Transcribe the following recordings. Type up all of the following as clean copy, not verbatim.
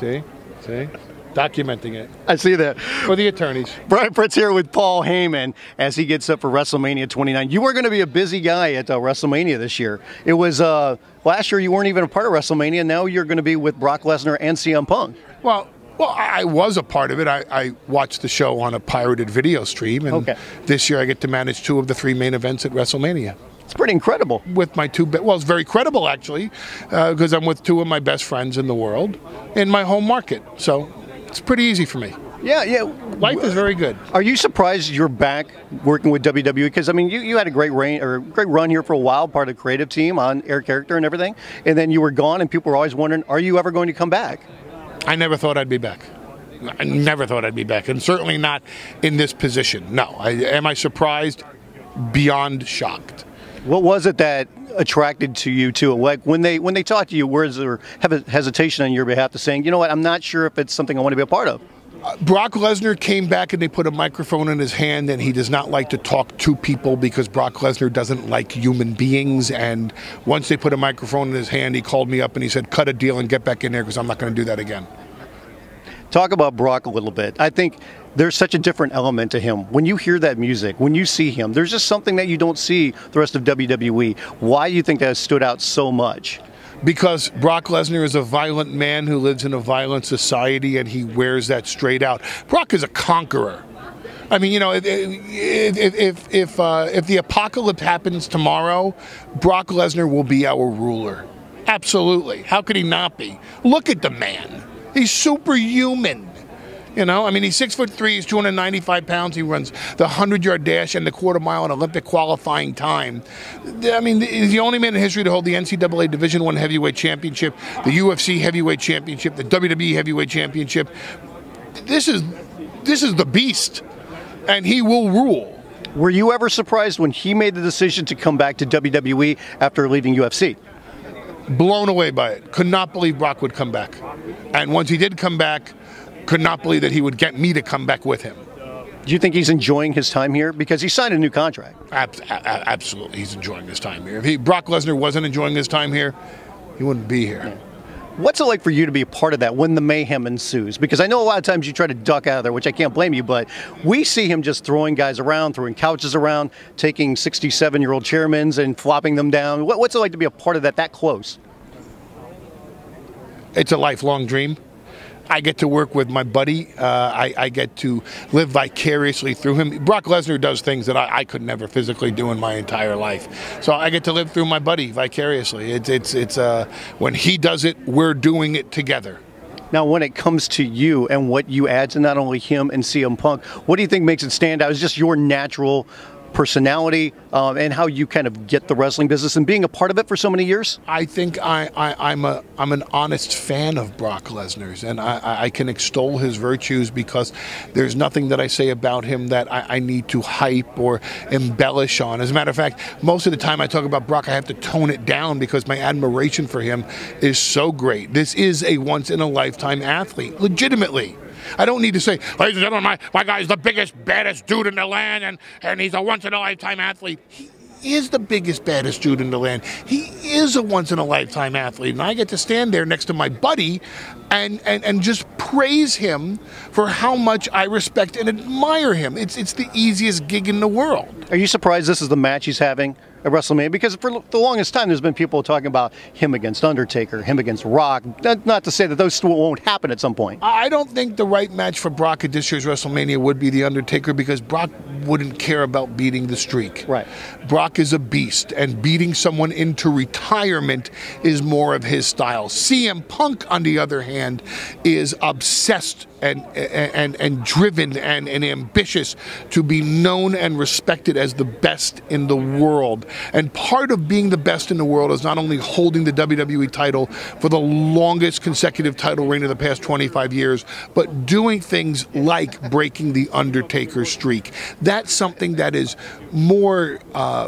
See? Documenting it. I see that. For the attorneys. Brian Pritt's here with Paul Heyman as he gets up for WrestleMania 29. You were going to be a busy guy at WrestleMania this year. It was last year you weren't even a part of WrestleMania. Now you're going to be with Brock Lesnar and CM Punk. Well, I was a part of it. I watched the show on a pirated video stream, and this year I get to manage 2 of the 3 main events at WrestleMania. It's pretty incredible. With my it's very credible actually, because I'm with 2 of my best friends in the world in my home market. So it's pretty easy for me. Yeah. Life is very good. Are you surprised you're back working with WWE? Because I mean, you had a great run here for a while, part of the creative team on Air Character and everything, and then you were gone, and people were always wondering, are you ever going to come back? I never thought I'd be back. I never thought I'd be back, and certainly not in this position. No. Am I surprised? Beyond shocked. What was it that attracted to you to it? Like when they talked to you, was there hesitation on your behalf to saying, you know what, I'm not sure if it's something I want to be a part of? Brock Lesnar came back and they put a microphone in his hand, and he does not like to talk to people because Brock Lesnar doesn't like human beings. And once they put a microphone in his hand, he called me up and he said, cut a deal and get back in there because I'm not going to do that again. Talk about Brock a little bit. I think there's such a different element to him. When you hear that music, when you see him, there's just something that you don't see the rest of WWE. Why do you think that has stood out so much? Because Brock Lesnar is a violent man who lives in a violent society, and he wears that straight out. Brock is a conqueror. I mean, you know, if the apocalypse happens tomorrow, Brock Lesnar will be our ruler. Absolutely. How could he not be? Look at the man. He's superhuman. You know, I mean, he's 6'3", he's 295 pounds. He runs the 100-yard dash and the quarter-mile in Olympic qualifying time. I mean, he's the only man in history to hold the NCAA Division I Heavyweight Championship, the UFC Heavyweight Championship, the WWE Heavyweight Championship. This is the beast, and he will rule. Were you ever surprised when he made the decision to come back to WWE after leaving UFC? Blown away by it. Could not believe Brock would come back. And once he did come back, could not believe that he would get me to come back with him. Do you think he's enjoying his time here? Because he signed a new contract. Absolutely, he's enjoying his time here. If Brock Lesnar wasn't enjoying his time here, he wouldn't be here. Yeah. What's it like for you to be a part of that when the mayhem ensues? Because I know a lot of times you try to duck out of there, which I can't blame you, but we see him just throwing guys around, throwing couches around, taking 67-year-old chairmen and flopping them down. What's it like to be a part of that close? It's a lifelong dream. I get to work with my buddy. I get to live vicariously through him. Brock Lesnar does things that I could never physically do in my entire life. So I get to live through my buddy vicariously. It's when he does it, we're doing it together. Now, when it comes to you and what you add to not only him and CM Punk, what do you think makes it stand out? Is just your natural personality and how you kind of get the wrestling business and being a part of it for so many years? I think I'm an honest fan of Brock Lesnar's, and I can extol his virtues because there's nothing that I say about him that I need to hype or embellish on. As a matter of fact, most of the time I talk about Brock, I have to tone it down because my admiration for him is so great. This is a once-in-a-lifetime athlete, legitimately. I don't need to say, ladies and gentlemen, my guy's the biggest, baddest dude in the land, and he's a once-in-a-lifetime athlete. He is the biggest, baddest dude in the land. He is a once-in-a-lifetime athlete, and I get to stand there next to my buddy and just praise him for how much I respect and admire him. It's the easiest gig in the world. Are you surprised this is the match he's having at WrestleMania? Because for the longest time, there's been people talking about him against Undertaker, him against Rock. Not to say that those won't happen at some point. I don't think the right match for Brock at this year's WrestleMania would be the Undertaker because Brock wouldn't care about beating the streak. Right. Brock is a beast, and beating someone into retirement is more of his style. CM Punk, on the other hand, is obsessed and driven and ambitious to be known and respected as the best in the world. And part of being the best in the world is not only holding the WWE title for the longest consecutive title reign of the past 25 years, but doing things like breaking the Undertaker streak. That's something that is more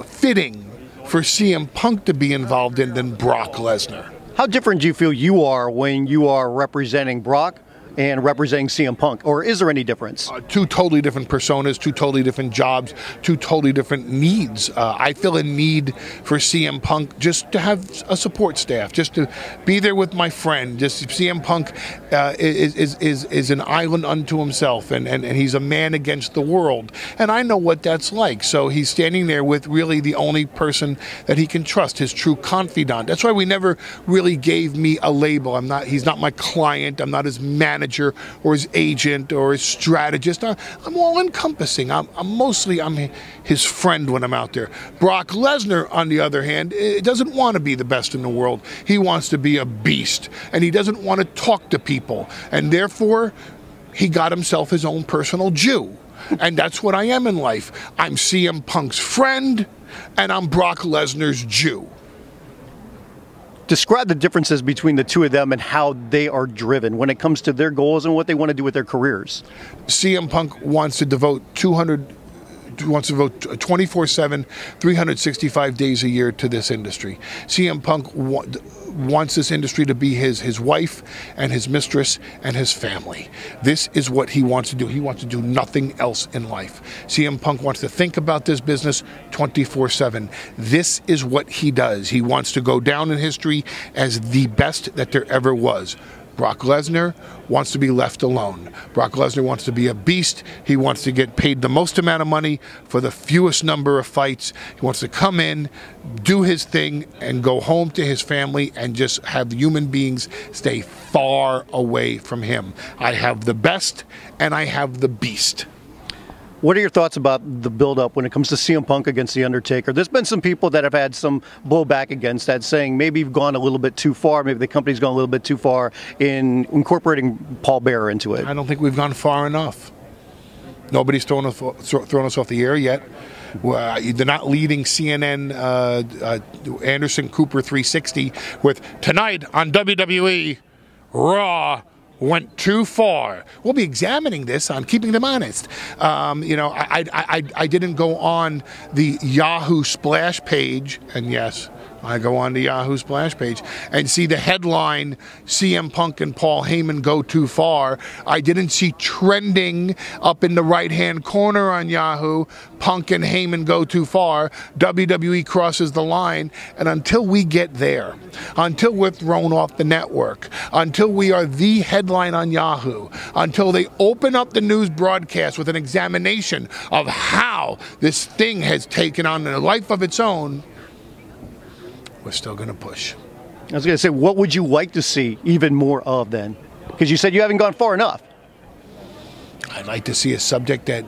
fitting for CM Punk to be involved in than Brock Lesnar. How different do you feel you are when you are representing Brock and representing CM Punk, or is there any difference? Two totally different personas, two totally different jobs, two totally different needs. I feel a need for CM Punk just to have a support staff, just to be there with my friend. Just CM Punk is an island unto himself, and he's a man against the world, and I know what that's like. So he's standing there with really the only person that he can trust, his true confidant. That's why we never really gave me a label. He's not my client. I'm not his manager or his agent or his strategist. I'm all encompassing. I'm his friend when I'm out there. Brock Lesnar, on the other hand, doesn't want to be the best in the world. He wants to be a beast, and he doesn't want to talk to people, and therefore he got himself his own personal Jew. And that's what I am in life. I'm CM Punk's friend, and I'm Brock Lesnar's Jew. Describe the differences between the two of them and how they are driven when it comes to their goals and what they want to do with their careers. CM Punk wants to devote 24/7, 365 days a year to this industry. CM Punk wants this industry to be his wife and his mistress and his family. This is what he wants to do. He wants to do nothing else in life. CM Punk wants to think about this business 24/7. This is what he does. He wants to go down in history as the best that there ever was. Brock Lesnar wants to be left alone. Brock Lesnar wants to be a beast. He wants to get paid the most amount of money for the fewest number of fights. He wants to come in, do his thing, and go home to his family and just have human beings stay far away from him. I have the best, and I have the beast. What are your thoughts about the build-up when it comes to CM Punk against The Undertaker? There's been some people that have had some blowback against that, saying maybe you've gone a little bit too far, maybe the company's gone a little bit too far in incorporating Paul Bearer into it. I don't think we've gone far enough. Nobody's thrown us off the air yet. They're not leading CNN Anderson Cooper 360 with "Tonight on WWE, Raw went too far." We'll be examining this on Keeping Them Honest. I didn't go on the Yahoo splash page, and yes, I go on the Yahoo splash page and see the headline, CM Punk and Paul Heyman go too far. I didn't see trending up in the right-hand corner on Yahoo, Punk and Heyman go too far, WWE crosses the line. And until we get there, until we're thrown off the network, until we are the headline on Yahoo, until they open up the news broadcast with an examination of how this thing has taken on a life of its own, we're still going to push. I was going to say, what would you like to see even more of then? Because you said you haven't gone far enough. I'd like to see a subject that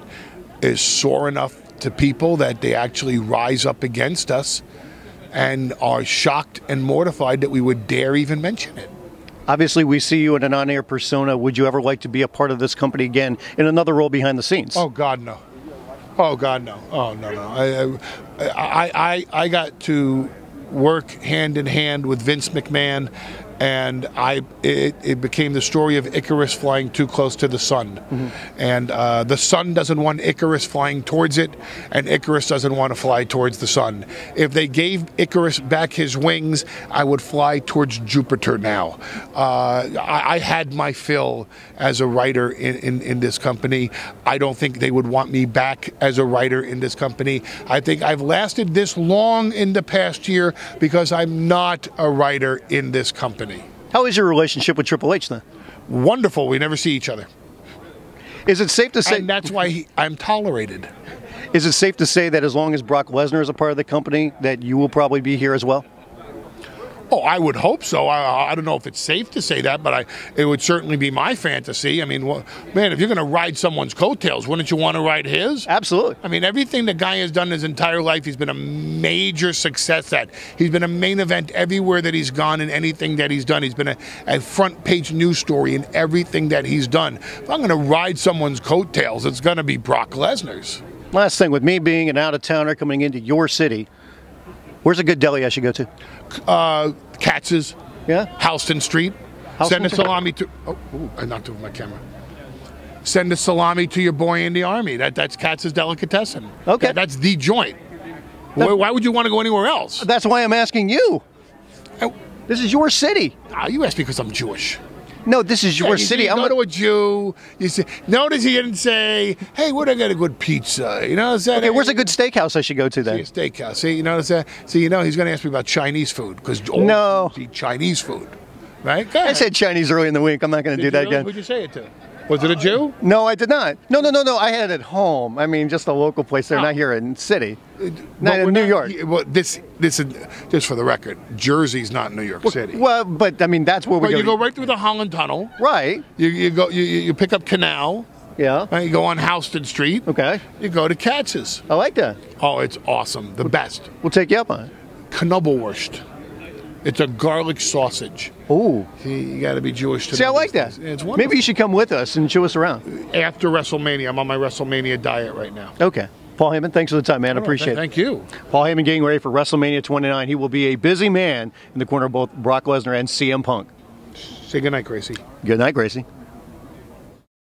is sore enough to people that they actually rise up against us and are shocked and mortified that we would dare even mention it. Obviously, we see you in an on-air persona. Would you ever like to be a part of this company again in another role behind the scenes? Oh, God, no. Oh, God, no. Oh, no. I got to work hand in hand with Vince McMahon, and it became the story of Icarus flying too close to the sun. Mm-hmm. And the sun doesn't want Icarus flying towards it, and Icarus doesn't want to fly towards the sun. If they gave Icarus back his wings, I would fly towards Jupiter now. I had my fill as a writer in this company. I don't think they would want me back as a writer in this company. I think I've lasted this long in the past year because I'm not a writer in this company. How is your relationship with Triple H then? Wonderful. We never see each other. Is it safe to say... And that's why I'm tolerated. Is it safe to say that as long as Brock Lesnar is a part of the company, that you will probably be here as well? Oh, I would hope so. I don't know if it's safe to say that, but it would certainly be my fantasy. I mean, man, if you're going to ride someone's coattails, wouldn't you want to ride his? Absolutely. I mean, everything the guy has done his entire life, he's been a major success at. He's been a main event everywhere that he's gone and anything that he's done. He's been a front-page news story in everything that he's done. If I'm going to ride someone's coattails, it's going to be Brock Lesnar's. Last thing, with me being an out-of-towner coming into your city, where's a good deli I should go to? Katz's. Yeah. Houston Street. Send a salami to... Oh, I knocked over my camera. Send a salami to your boy in the Army. That's Katz's Delicatessen. Okay. That's the joint. Why would you want to go anywhere else? That's why I'm asking you. This is your city. You asked me because I'm Jewish. No, this is your city. You go to a Jew. You say, notice he didn't say, "Hey, where'd I get a good pizza?" You know what I'm saying? Okay, where's a good steakhouse I should go to then? See, a steakhouse. See, you know what I'm saying? See, you know he's going to ask me about Chinese food because No. eat Chinese food, right? I said Chinese early in the week. I'm not going to do that again. Who'd you say it to? Was it a Jew? No, I did not. No. I had it at home. I mean, just a local place there, not here in the city. Not in New York. Well, this is just for the record. Jersey's not New York City. Well, but I mean, that's where we go. You go right through the Holland Tunnel. Right. You pick up Canal. Yeah. You go on Houston Street. Okay. You go to Katz's. I like that. Oh, it's awesome. The best. We'll take you up on it. Knoblauch. It's a garlic sausage. Ooh. See, you got to be Jewish to See, I like that. It's wonderful. Maybe you should come with us and show us around. After WrestleMania. I'm on my WrestleMania diet right now. Okay. Paul Heyman, thanks for the time, man. I appreciate it. Thank you. Paul Heyman getting ready for WrestleMania 29. He will be a busy man in the corner of both Brock Lesnar and CM Punk. Say goodnight, Gracie. Good night, Gracie.